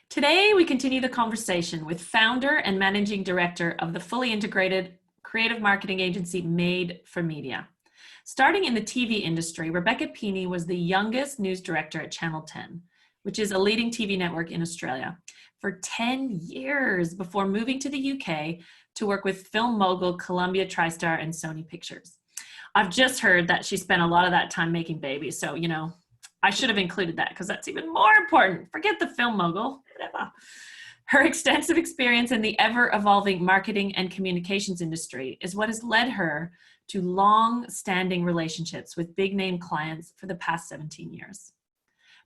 Today, we continue the conversation with founder and managing director of the fully integrated creative marketing agency Made for Media. Starting in the TV industry, Rebecca Pini was the youngest news director at Channel 10, which is a leading TV network in Australia, for 10 years before moving to the UK to work with film mogul Columbia TriStar and Sony Pictures. I've just heard that she spent a lot of that time making babies, so, I should have included that because that's even more important. Forget the film mogul, whatever. Her extensive experience in the ever-evolving marketing and communications industry is what has led her to long-standing relationships with big-name clients for the past 17 years.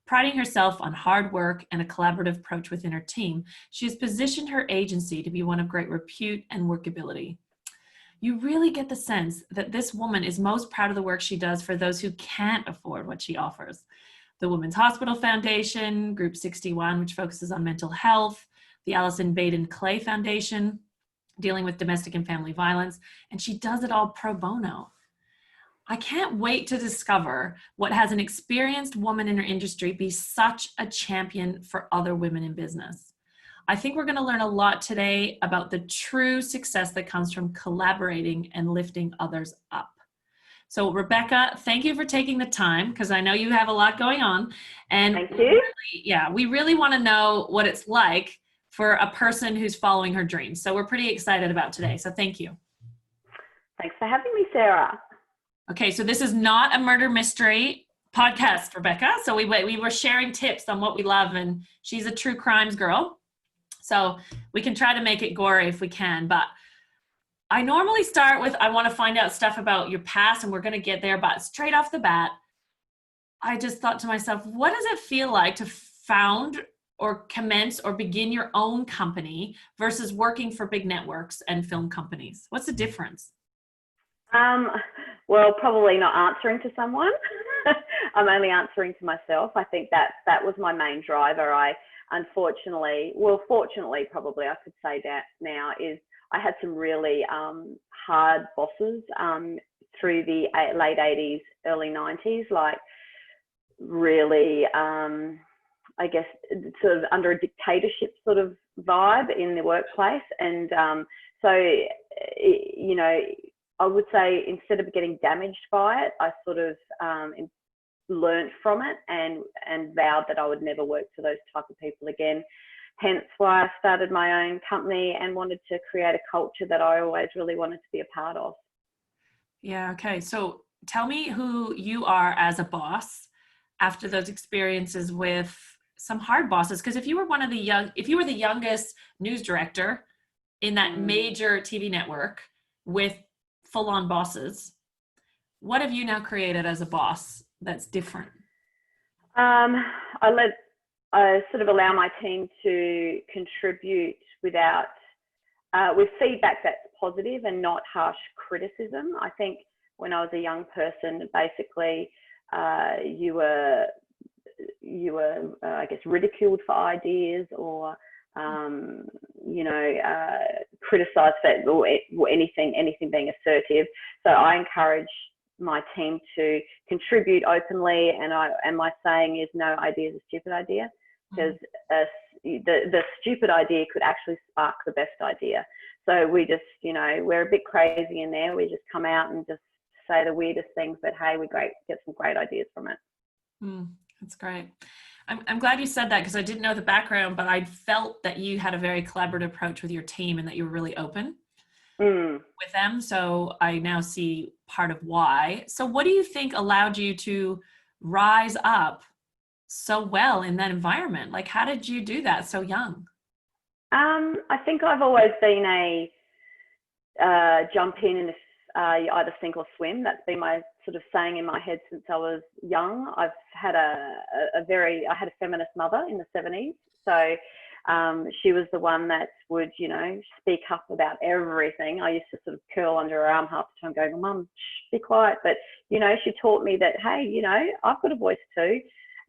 Priding herself on hard work and a collaborative approach within her team, she has positioned her agency to be one of great repute and workability. You really get the sense that this woman is most proud of the work she does for those who can't afford what she offers. The Women's Hospital Foundation, Group 61, which focuses on mental health, the Allison Baden-Clay Foundation, dealing with domestic and family violence, and she does it all pro bono. I can't wait to discover what has an experienced woman in her industry be such a champion for other women in business. I think we're going to learn a lot today about the true success that comes from collaborating and lifting others up. So Rebecca, thank you for taking the time because I know you have a lot going on. And thank you. We really want to know what it's like for a person who's following her dreams. So we're pretty excited about today. So thank you. Thanks for having me, Sarah. Okay, so this is not a murder mystery podcast, Rebecca. So we were sharing tips on what we love, and she's a true crimes girl. So we can try to make it gory if we can, but I normally start with, I want to find out stuff about your past, and we're going to get there, but straight off the bat, I just thought to myself, what does it feel like to found or commence or begin your own company versus working for big networks and film companies? What's the difference? Well, probably not answering to someone. I'm only answering to myself. I think that was my main driver. Fortunately, probably I could say that now, is I had some really hard bosses through the late 80s, early 90s, like really, I guess, sort of under a dictatorship sort of vibe in the workplace. And I would say instead of getting damaged by it, I sort of learned from it and vowed that I would never work for those type of people again. Hence why I started my own company and wanted to create a culture that I always really wanted to be a part of. Yeah, okay. So tell me who you are as a boss after those experiences with some hard bosses. Because if you were the youngest news director in that major TV network with full-on bosses, what have you now created as a boss that's different? I sort of allow my team to contribute with feedback that's positive and not harsh criticism. I think when I was a young person, basically you were I guess ridiculed for ideas or criticized for or anything being assertive. So I encourage my team to contribute openly, and my saying is no idea is a stupid idea, because the stupid idea could actually spark the best idea. So we just, we're a bit crazy in there. We just come out and just say the weirdest things, but hey, we get some great ideas from it. That's great. I'm glad you said that, because I didn't know the background, but I felt that you had a very collaborative approach with your team and that you were really open with them. So I now see part of why. So what do you think allowed you to rise up so well in that environment? Like, how did you do that so young? I think I've always been a jump in and you either sink or swim. That's been my sort of saying in my head since I was young. I've had I had a feminist mother in the 70s. So she was the one that would, speak up about everything. I used to sort of curl under her arm half the time going, Mum, be quiet. But, she taught me that, hey, I've got a voice too.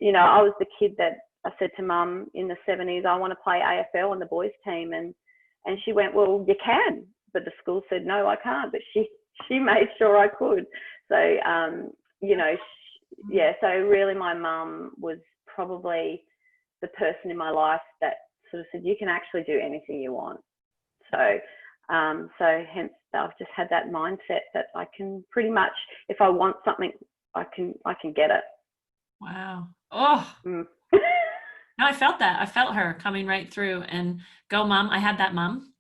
I was the kid that I said to Mum in the 70s, I want to play AFL on the boys team. And she went, well, you can. But the school said, no, I can't. But she made sure I could. So, so really my mum was probably the person in my life that sort of said, you can actually do anything you want. So, so hence I've just had that mindset that I can pretty much, if I want something, I can get it. Wow. Oh, Mm. no, I felt that. I felt her coming right through. And go, Mum. I had that mum.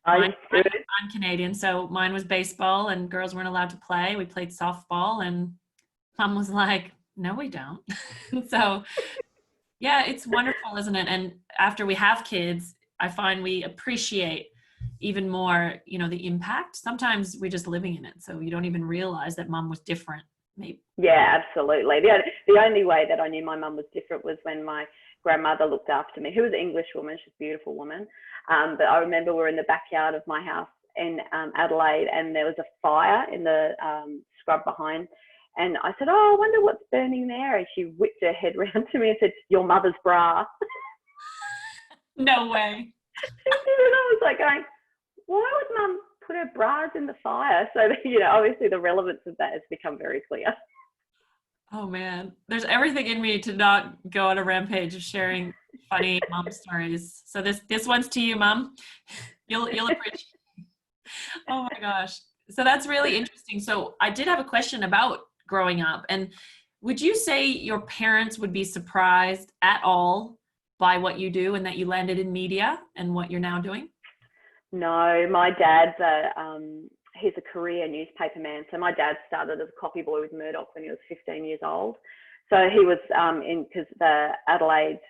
I'm Canadian, so mine was baseball, and girls weren't allowed to play. We played softball, and Mum was like, "No, we don't." So, yeah, it's wonderful, isn't it? And after we have kids, I find we appreciate even more, the impact. Sometimes we're just living in it, so you don't even realize that Mum was different. Maybe. Yeah, absolutely. The only way that I knew my mum was different was when my grandmother looked after me, who was an English woman. She's a beautiful woman. But I remember we were in the backyard of my house in Adelaide, and there was a fire in the scrub behind. And I said, "Oh, I wonder what's burning there." And she whipped her head round to me and said, "Your mother's bra." No way. She did, and I was like going, why would Mum put her bras in the fire? So that, obviously the relevance of that has become very clear. Oh man, there's everything in me to not go on a rampage of sharing funny mom stories. So this one's to you, Mom. You'll appreciate. Oh my gosh. So that's really interesting. So I did have a question about growing up, and would you say your parents would be surprised at all by what you do and that you landed in media and what you're now doing? No, my dad's he's a career newspaper man. So my dad started as a copy boy with Murdoch when he was 15 years old. So he was because the Adelaide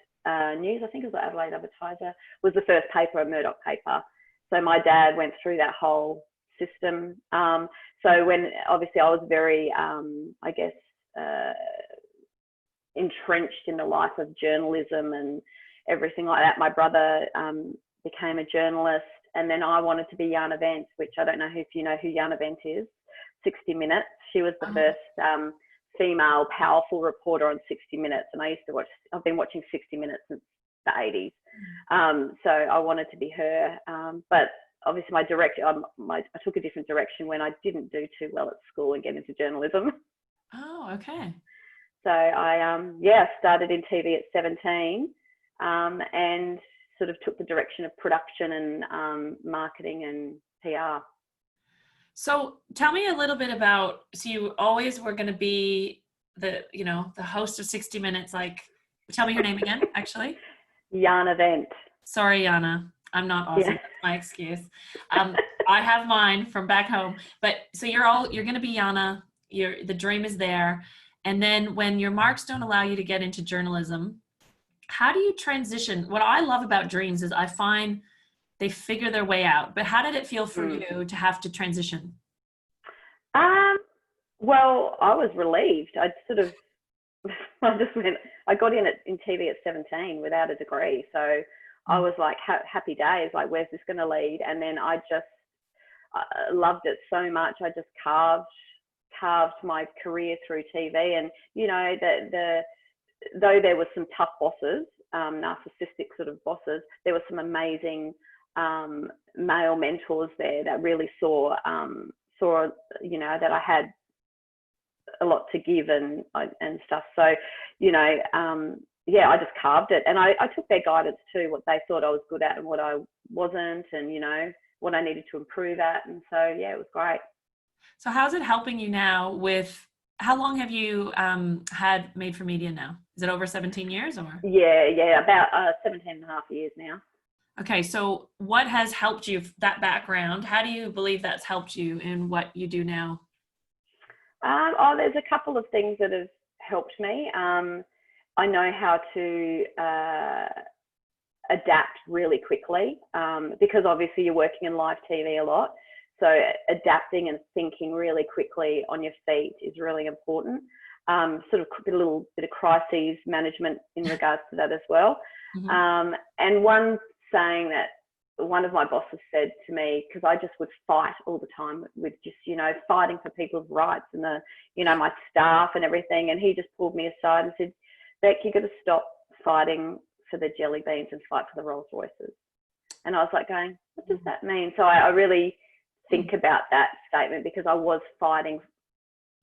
News, I think it was the Adelaide Advertiser, was the first paper, a Murdoch paper. So my dad went through that whole system. So when obviously I was very, I guess, entrenched in the life of journalism and everything like that, my brother became a journalist. And then I wanted to be Jana Vent, which I don't know if you know who Jana Vent is, 60 Minutes. She was the first female powerful reporter on 60 Minutes. And I've been watching 60 Minutes since the 80s. So I wanted to be her. But obviously I took a different direction when I didn't do too well at school and get into journalism. Oh, okay. So I, started in TV at 17 and sort of took the direction of production and marketing and PR. So tell me a little bit about, so you always were going to be the host of 60 Minutes, tell me your name again, actually. Jana Vent. Sorry, Jana. I'm not awesome. Yeah. That's my excuse. I have mine from back home, but so you're going to be Jana. The dream is there. And then when your marks don't allow you to get into journalism, how do you transition? What I love about dreams is I find they figure their way out. But how did it feel for you to have to transition? Well, I was relieved. I got in TV at 17 without a degree. So I was like, happy days, like, where's this going to lead? And then I loved it so much. I just carved my career through TV. And, though there were some tough bosses, narcissistic sort of bosses, there were some amazing male mentors there that really saw that I had a lot to give and stuff. So, I just carved it, and I took their guidance too, what they thought I was good at and what I wasn't, and what I needed to improve at. And so, it was great. So how's it helping you now with, how long have you had Made for Media now? Is it over 17 years or? Yeah, about 17 and a half years now. Okay, so what has helped you, that background, how do you believe that's helped you in what you do now? There's a couple of things that have helped me. I know how to adapt really quickly because obviously you're working in live TV a lot. So adapting and thinking really quickly on your feet is really important. Sort of a little bit of crises management in regards to that as well. Mm-hmm. And one saying that one of my bosses said to me, because I just would fight all the time with just, fighting for people's rights and my staff and everything. And he just pulled me aside and said, "Beck, you got to stop fighting for the jelly beans and fight for the Rolls Royces." And I was like going, what does that mean? So I really think about that statement, because I was fighting,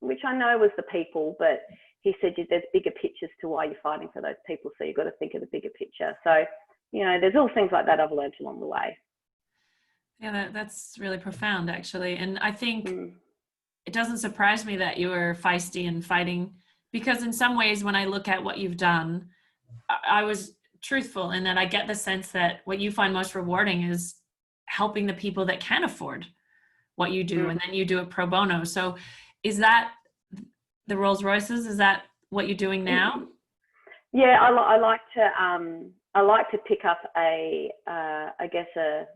which I know was the people, but he said there's bigger pictures to why you're fighting for those people. So you've got to think of the bigger picture. So there's all things like that I've learned along the way. Yeah, that's really profound, actually. And I think it doesn't surprise me that you were feisty and fighting, because in some ways, when I look at what you've done, I was truthful in that I get the sense that what you find most rewarding is helping the people that can afford what you do, and then you do it pro bono. So is that the Rolls Royces? Is that what you're doing now? Yeah, I like to pick up a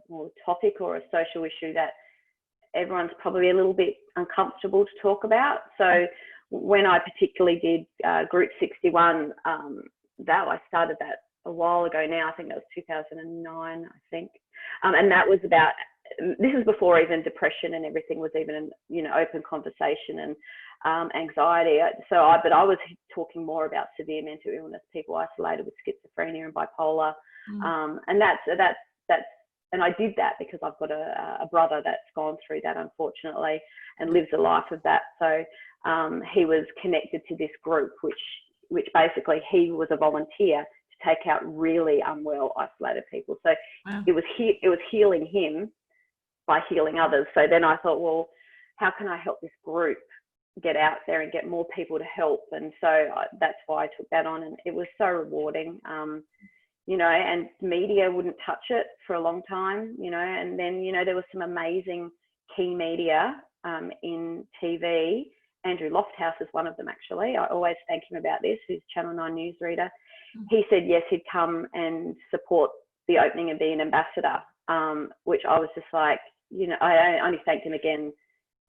more topic or a social issue that everyone's probably a little bit uncomfortable to talk about. So when I particularly did Group 61, I started that a while ago now. I think that was 2009, I think. And that was about, this is before even depression and everything was even, open conversation, and anxiety. But I was talking more about severe mental illness, people isolated with schizophrenia and bipolar. And and I did that because I've got a brother that's gone through that, unfortunately, and lives a life of that. So he was connected to this group, which basically he was a volunteer to take out really unwell, isolated people. So wow. it was healing him by healing others. So then I thought, well, how can I help this group get out there and get more people to help? And so that's why I took that on, and it was so rewarding. And media wouldn't touch it for a long time, and then, there was some amazing key media in TV. Andrew Lofthouse is one of them, actually. I always thank him about this, who's Channel 9 newsreader. He said, yes, he'd come and support the opening and be an ambassador, which I was just like, I only thanked him again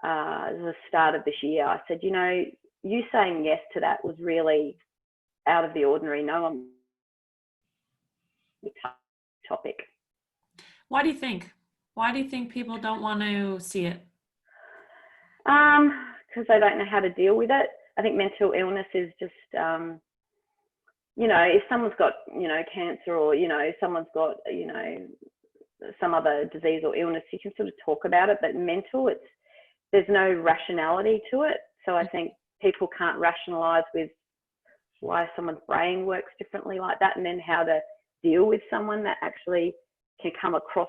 at the start of this year. I said, you saying yes to that was really out of the ordinary. No one topic. Why do you think? Why do you think people don't want to see it? Because they don't know how to deal with it. I think mental illness is just, if someone's got, cancer, or, someone's got, some other disease or illness, you can sort of talk about it, but mental, there's no rationality to it. So I think people can't rationalize with why someone's brain works differently like that, and then how to deal with someone that actually can come across,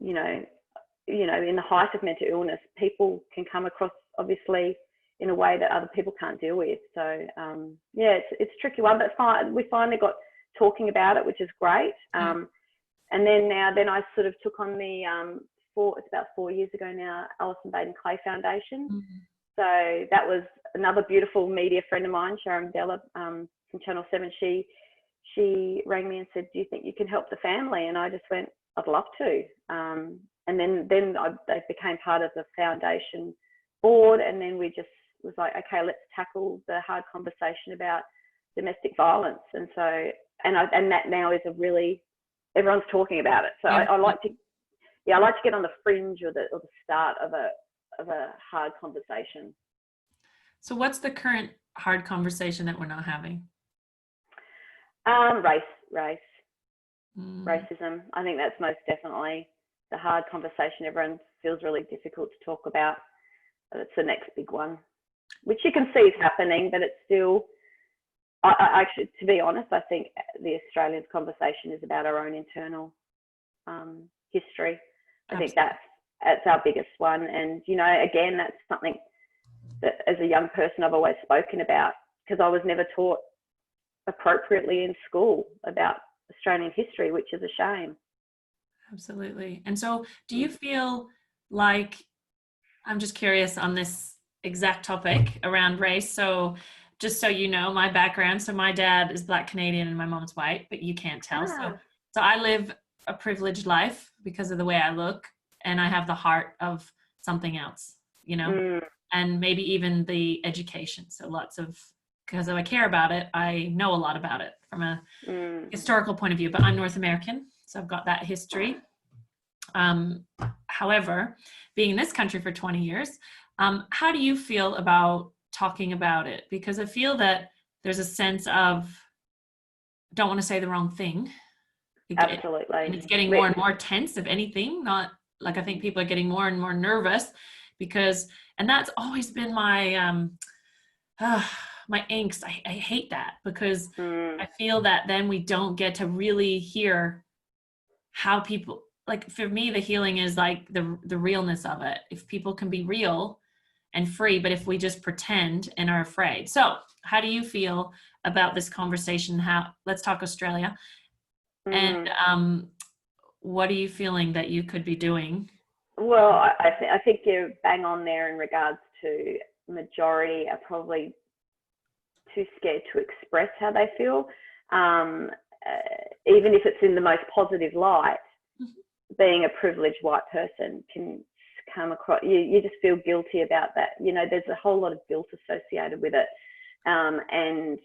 in the height of mental illness, people can come across obviously in a way that other people can't deal with. So it's a tricky one, but we finally got talking about it, which is great. And then I sort of took on the it's about 4 years ago now, Allison Baden-Clay Foundation. So that was another beautiful media friend of mine, Sharon Della, from Channel 7. She rang me and said, do you think you can help the family? And I just went, I'd love to. And then they became part of the foundation board. And then we just was like, okay, let's tackle the hard conversation about domestic violence. And so, and that now is everyone's talking about it. So I like to get on the fringe or the start of a hard conversation. So what's the current hard conversation that we're not having? Racism. I think that's most definitely the hard conversation. Everyone feels really difficult to talk about. It's the next big one, which you can see is happening, but it's still, I actually, to be honest, I think the Australians conversation is about our own internal history. I think that's our biggest one. And, again, that's something that as a young person I've always spoken about, because I was never taught appropriately in school about Australian history, which is a shame. Absolutely. And so do you feel like, I'm just curious on this exact topic around race. So just so you know, my background, so my dad is Black Canadian and my mom's white, but you can't tell. So I live a privileged life because of the way I look, and I have the heart of something else, and maybe even the education. So because I care about it, I know a lot about it from a historical point of view, but I'm North American, so I've got that history. However, being in this country for 20 years, how do you feel about talking about it? Because I feel that there's a sense of, don't want to say the wrong thing. Absolutely. And it's getting more and more tense, if anything, not like, I think people are getting more and more nervous because, and that's always been my, my angst. I hate that because Mm. I feel that then we don't get to really hear how people, like for me, the healing is like the realness of it. If people can be real and free, but if we just pretend and are afraid. So how do you feel about this conversation? Let's talk Australia. Mm. And what are you feeling that you could be doing? Well, I think you're bang on there in regards to majority are probably too scared to express how they feel. Even if it's in the most positive light, being a privileged white person can come across, you just feel guilty about that. You know, there's a whole lot of guilt associated with it. And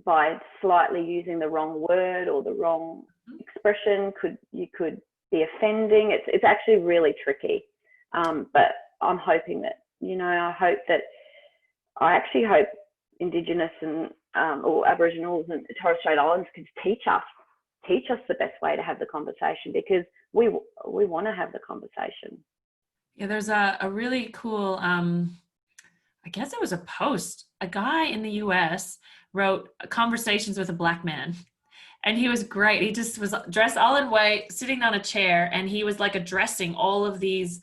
by slightly using the wrong word or the wrong expression, you could be offending. It's actually really tricky. But I'm hoping that, you know, I actually hope Indigenous and or Aboriginals and Torres Strait Islanders can teach us the best way to have the conversation, because we want to have the conversation. Yeah, there's a really cool, I guess it was a post. A guy in the US wrote conversations with a black man. And he was great. He just was dressed all in white, sitting on a chair, and he was like addressing all of these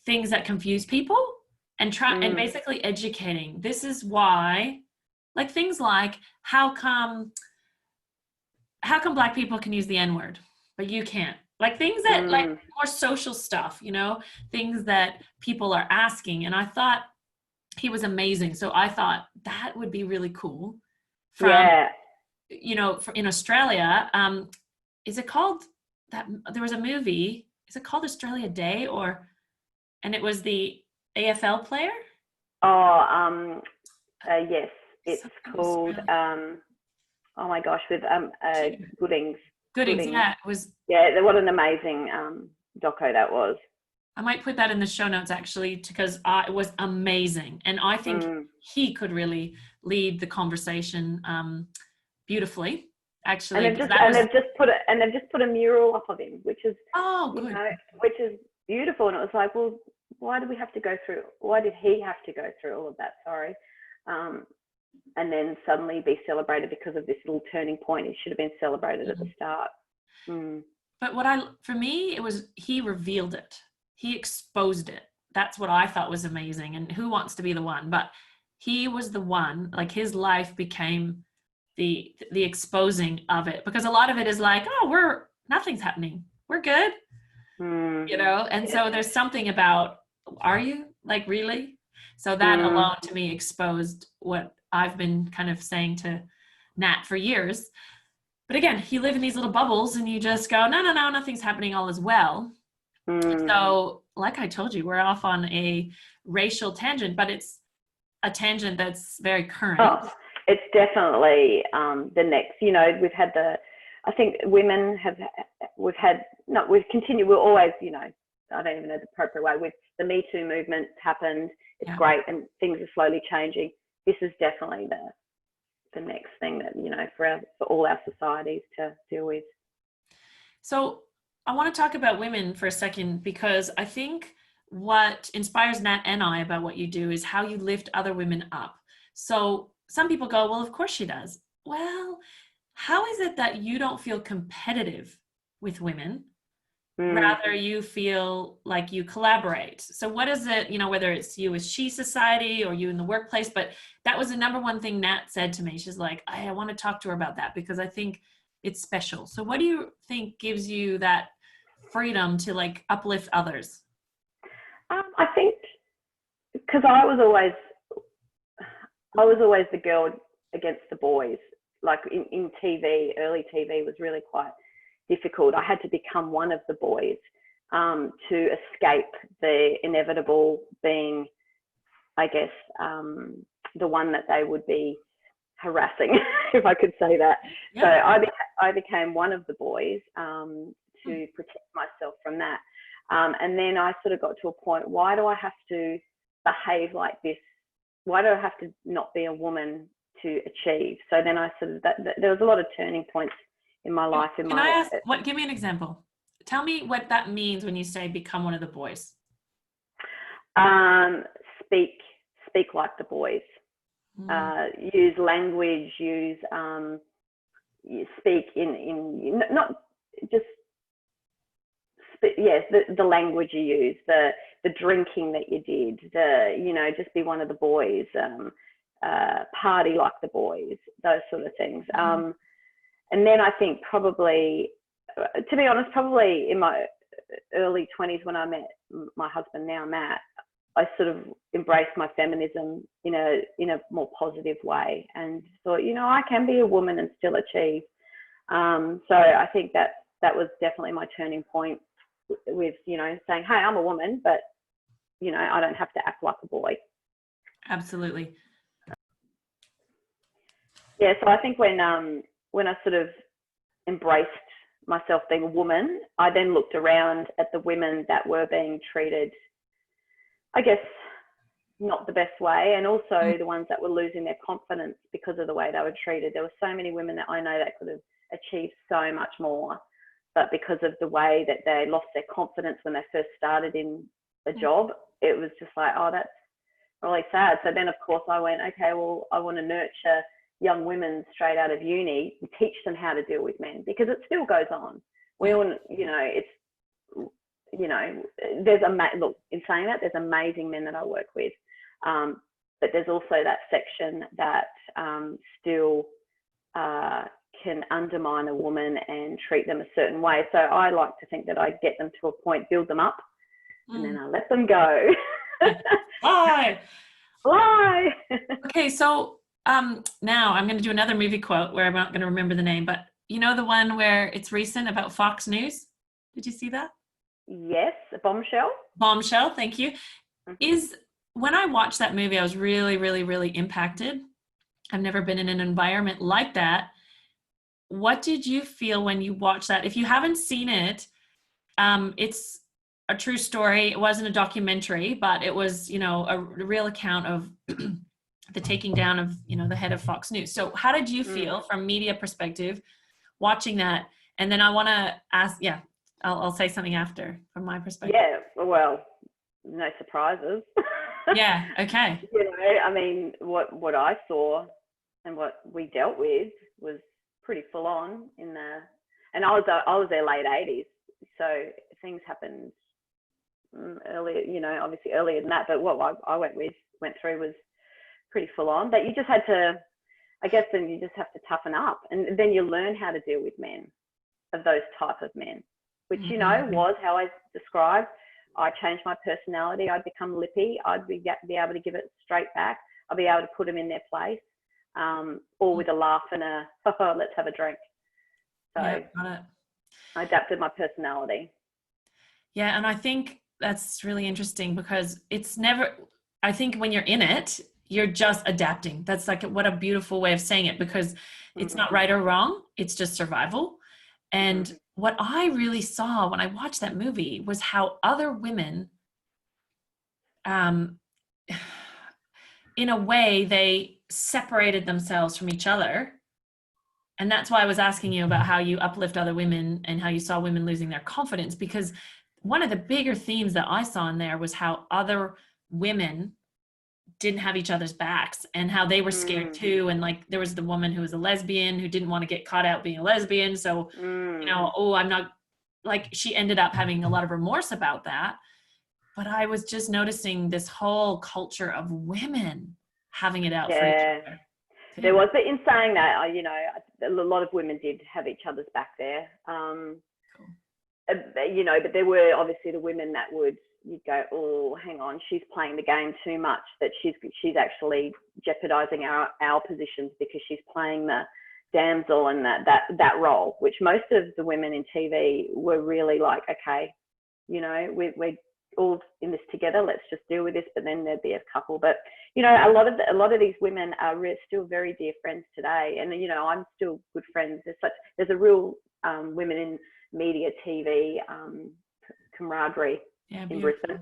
things that confuse people and and basically educating. This is why, like things like how come black people can use the N-word, but you can't? Like things that like more social stuff, you know, things that people are asking. And I thought he was amazing. So I thought that would be really cool. You know, in Australia, is it called that? There was a movie. Is it called Australia Day and it was the AFL player? Yes, it's called. Oh my gosh, with Goodings. Goodings, yeah, it was. Yeah, what an amazing doco that was. I might put that in the show notes actually, because it was amazing, and I think he could really lead the conversation beautifully. Actually, they've just put a mural up of him, which is which is beautiful. And it was like, well, why did he have to go through all of that? Sorry. And then suddenly be celebrated because of this little turning point. He should have been celebrated at the start. But for me, it was, he revealed it. He exposed it. That's what I thought was amazing. And who wants to be the one? But he was the one, like his life became the exposing of it, because a lot of it is like, oh, nothing's happening. We're good. You know? And so there's something about, are you like really? So that alone to me exposed what I've been kind of saying to Nat for years. But again, you live in these little bubbles and you just go, no, nothing's happening, all is well. So like I told you, we're off on a racial tangent, but it's a tangent that's very current. Oh, it's definitely the next, you know, I think women we've continued, we're always, you know, I don't even know the appropriate way, with the Me Too movement happened. It's great, and things are slowly changing. This is definitely the next thing that, you know, for all our societies to deal with. So I want to talk about women for a second, because I think what inspires Nat and I about what you do is how you lift other women up. So some people go, well, of course she does. Well, how is it that you don't feel competitive with women? Rather, you feel like you collaborate. So what is it, you know, whether it's you as She Society or you in the workplace, but that was the number one thing Nat said to me. She's like, I want to talk to her about that because I think it's special. So what do you think gives you that freedom to like uplift others? I think because I was always the girl against the boys. Like in TV, early TV was really quite difficult. I had to become one of the boys to escape the inevitable being, I guess, the one that they would be harassing, if I could say that. Yeah. So I became one of the boys to protect myself from that. And then I sort of got to a point, why do I have to behave like this? Why do I have to not be a woman to achieve? So then I sort of, there was a lot of turning points in my life. Give me an example. Tell me what that means when you say become one of the boys. Speak like the boys. use language, you speak in not just the language you use, the drinking that you did, just be one of the boys, party like the boys, those sort of things. And then I think probably, to be honest, probably in my early 20s when I met my husband now, Matt, I sort of embraced my feminism in a more positive way and thought, I can be a woman and still achieve. So I think that was definitely my turning point with, saying, hey, I'm a woman, but, I don't have to act like a boy. Absolutely. Yeah, so I think when I sort of embraced myself being a woman, I then looked around at the women that were being treated, I guess, not the best way, and also the ones that were losing their confidence because of the way they were treated. There were so many women that I know that could have achieved so much more, but because of the way that they lost their confidence when they first started in the job, it was just like, oh, that's really sad. So then, of course, I went, okay, well, I want to nurture young women straight out of uni and teach them how to deal with men, because it still goes on. We all, it's, there's look, in saying that, there's amazing men that I work with, but there's also that section that still can undermine a woman and treat them a certain way. So I like to think that I get them to a point, build them up, and then I let them go. Why? Why? Okay, so now I'm going to do another movie quote where I'm not going to remember the name, but the one where it's recent about Fox News? Did you see that? Yes, Bombshell. Bombshell, thank you. When I watched that movie, I was really, really, really impacted. I've never been in an environment like that. What did you feel when you watched that? If you haven't seen it, it's a true story. It wasn't a documentary, but it was, a real account of the taking down of, the head of Fox News. So how did you feel from media perspective watching that? And then I want to ask, I'll say something after from my perspective. Yeah, well, no surprises. Yeah, okay. I mean, what I saw and what we dealt with was pretty full on and I was there late 80s, so things happened earlier, obviously earlier than that, but what I went through was pretty full on. But you just had to, I guess, then you just have to toughen up, and then you learn how to deal with men, of those type of men, which was how I described. I changed my personality. I'd become lippy. I'd be able to give it straight back. I'd be able to put them in their place, or with a laugh and a let's have a drink. So got it. I adapted my personality. Yeah, and I think that's really interesting because it's never, I think when you're in it, you're just adapting. That's like, what a beautiful way of saying it, because it's not right or wrong. It's just survival. And what I really saw when I watched that movie was how other women, in a way, they separated themselves from each other. And that's why I was asking you about how you uplift other women and how you saw women losing their confidence, because one of the bigger themes that I saw in there was how other women didn't have each other's backs and how they were scared too. And like, there was the woman who was a lesbian who didn't want to get caught out being a lesbian. So, I'm not, like, she ended up having a lot of remorse about that. But I was just noticing this whole culture of women having it out for each other. There was, but in saying that, a lot of women did have each other's back there. But there were obviously the women that you'd go, oh, hang on, she's playing the game too much, that she's actually jeopardizing our positions because she's playing the damsel and that role, which most of the women in TV were really like, okay, we're all in this together, let's just deal with this. But then there'd be a couple, but a lot of these women are still very dear friends today, and I'm still good friends. There's a real women in media TV camaraderie in Brisbane.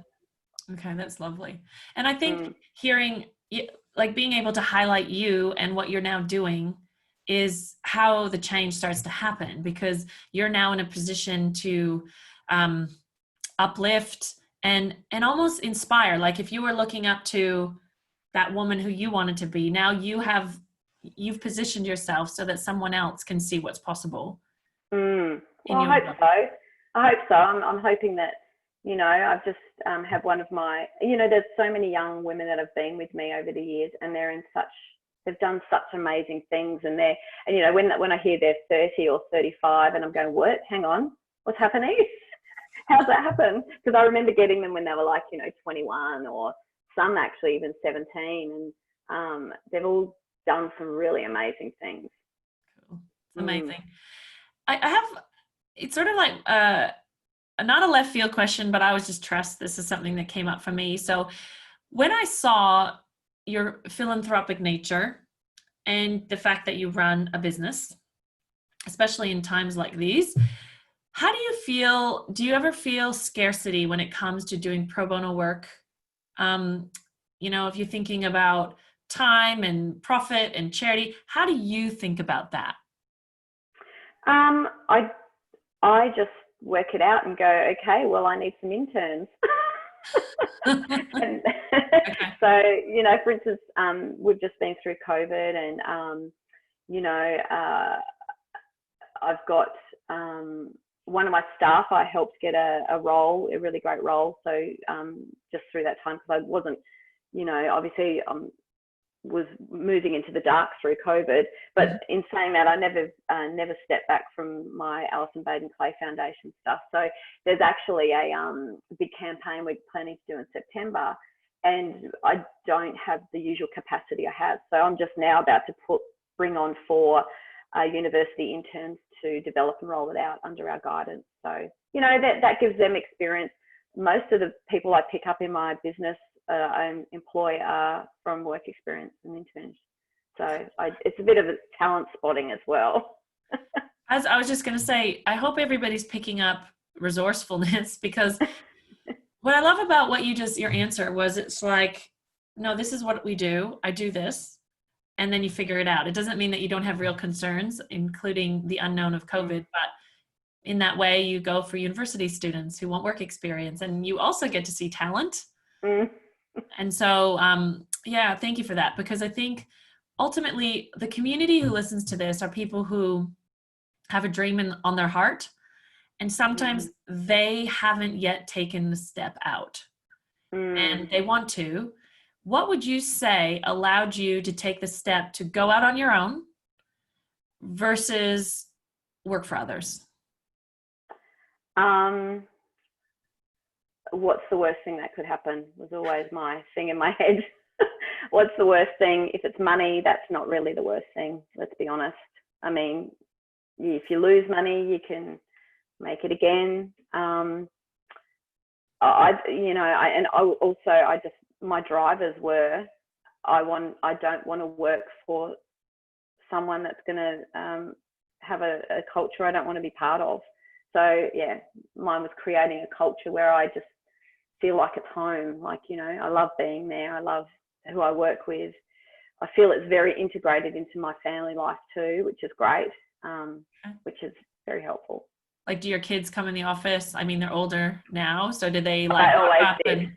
Okay, that's lovely. And I think hearing, like, being able to highlight you and what you're now doing is how the change starts to happen, because you're now in a position to uplift and almost inspire. Like, if you were looking up to that woman who you wanted to be. Now you've positioned yourself so that someone else can see what's possible. Well, I hope so. I'm hoping that, I've just have one of my, there's so many young women that have been with me over the years, and they've done such amazing things, and when I hear they're 30 or 35, and I'm going, what? Hang on, what's happening? How's that happen? Because I remember getting them when they were like, 21, or some actually even 17, and they've all done some really amazing things. Cool. It's amazing. I have, it's sort of like not a left field question, but I was just trust this is something that came up for me. So when I saw your philanthropic nature and the fact that you run a business, especially in times like these, how do you feel? Do you ever feel scarcity when it comes to doing pro bono work? If you're thinking about time and profit and charity, how do you think about that? I just work it out and go, okay, well, I need some interns. And Okay. So, for instance, we've just been through COVID, and, I've got one of my staff, I helped get a role, a really great role. So just through that time, because I wasn't, obviously was moving into the dark through COVID. But in saying that, I never stepped back from my Allison Baden-Clay Foundation stuff. So there's actually a big campaign we're planning to do in September, and I don't have the usual capacity I have. So I'm just now about to bring on 4 university interns to develop and roll it out under our guidance. So, that gives them experience. Most of the people I pick up in my business I employ from work experience and interns. So it's a bit of a talent spotting as well. As I was just going to say, I hope everybody's picking up resourcefulness, because what I love about your answer was, it's like, no, this is what we do. I do this. And then you figure it out. It doesn't mean that you don't have real concerns, including the unknown of COVID, but in that way you go for university students who want work experience, and you also get to see talent. And so, thank you for that, because I think ultimately the community who listens to this are people who have a dream on their heart, and sometimes they haven't yet taken the step out, and they want to. What would you say allowed you to take the step to go out on your own versus work for others? What's the worst thing that could happen was always my thing in my head. What's the worst thing? If it's money, that's not really the worst thing. Let's be honest. I mean, if you lose money, you can make it again. My drivers were, I don't want to work for someone that's going to have a culture I don't want to be part of. So yeah, mine was creating a culture where I just feel like it's home. Like, I love being there. I love who I work with. I feel it's very integrated into my family life too, which is great, which is very helpful. Like, do your kids come in the office? I mean, they're older now, so do they I always did.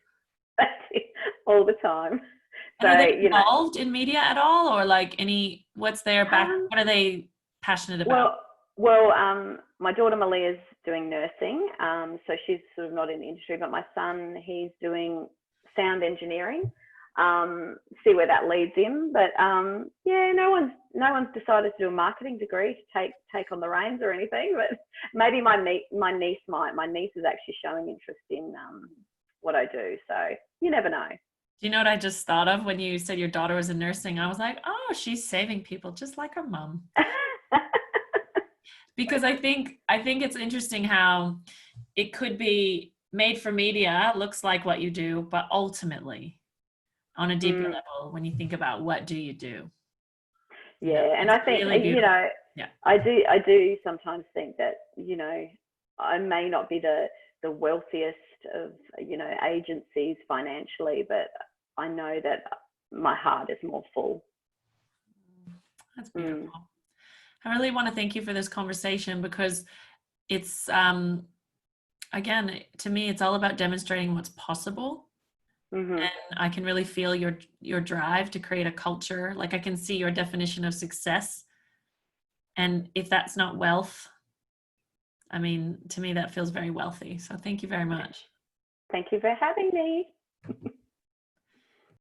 That's it, all the time. So, are they involved in media at all, or like what's their back? What are they passionate about? Well, my daughter Malia's doing nursing, so she's sort of not in the industry. But my son, he's doing sound engineering. See where that leads him. But no one's decided to do a marketing degree to take on the reins or anything. But maybe my niece might. My niece is actually showing interest in what I do. So you never know. Do you know what I just thought of when you said your daughter was in nursing? I was like, oh, she's saving people just like her mom. Because I think it's interesting how it could be made for media, looks like what you do, but ultimately on a deeper level, when you think about what do you do? Yeah, and I think, really I do sometimes think that, I may not be the wealthiest of, agencies financially, but I know that my heart is more full. That's beautiful. I really want to thank you for this conversation, because it's, again, to me, it's all about demonstrating what's possible Mhm. And I can really feel your drive to create a culture. Like I can see your definition of success. And if that's not wealth, I mean, to me, that feels very wealthy. So thank you very much. Thank you for having me.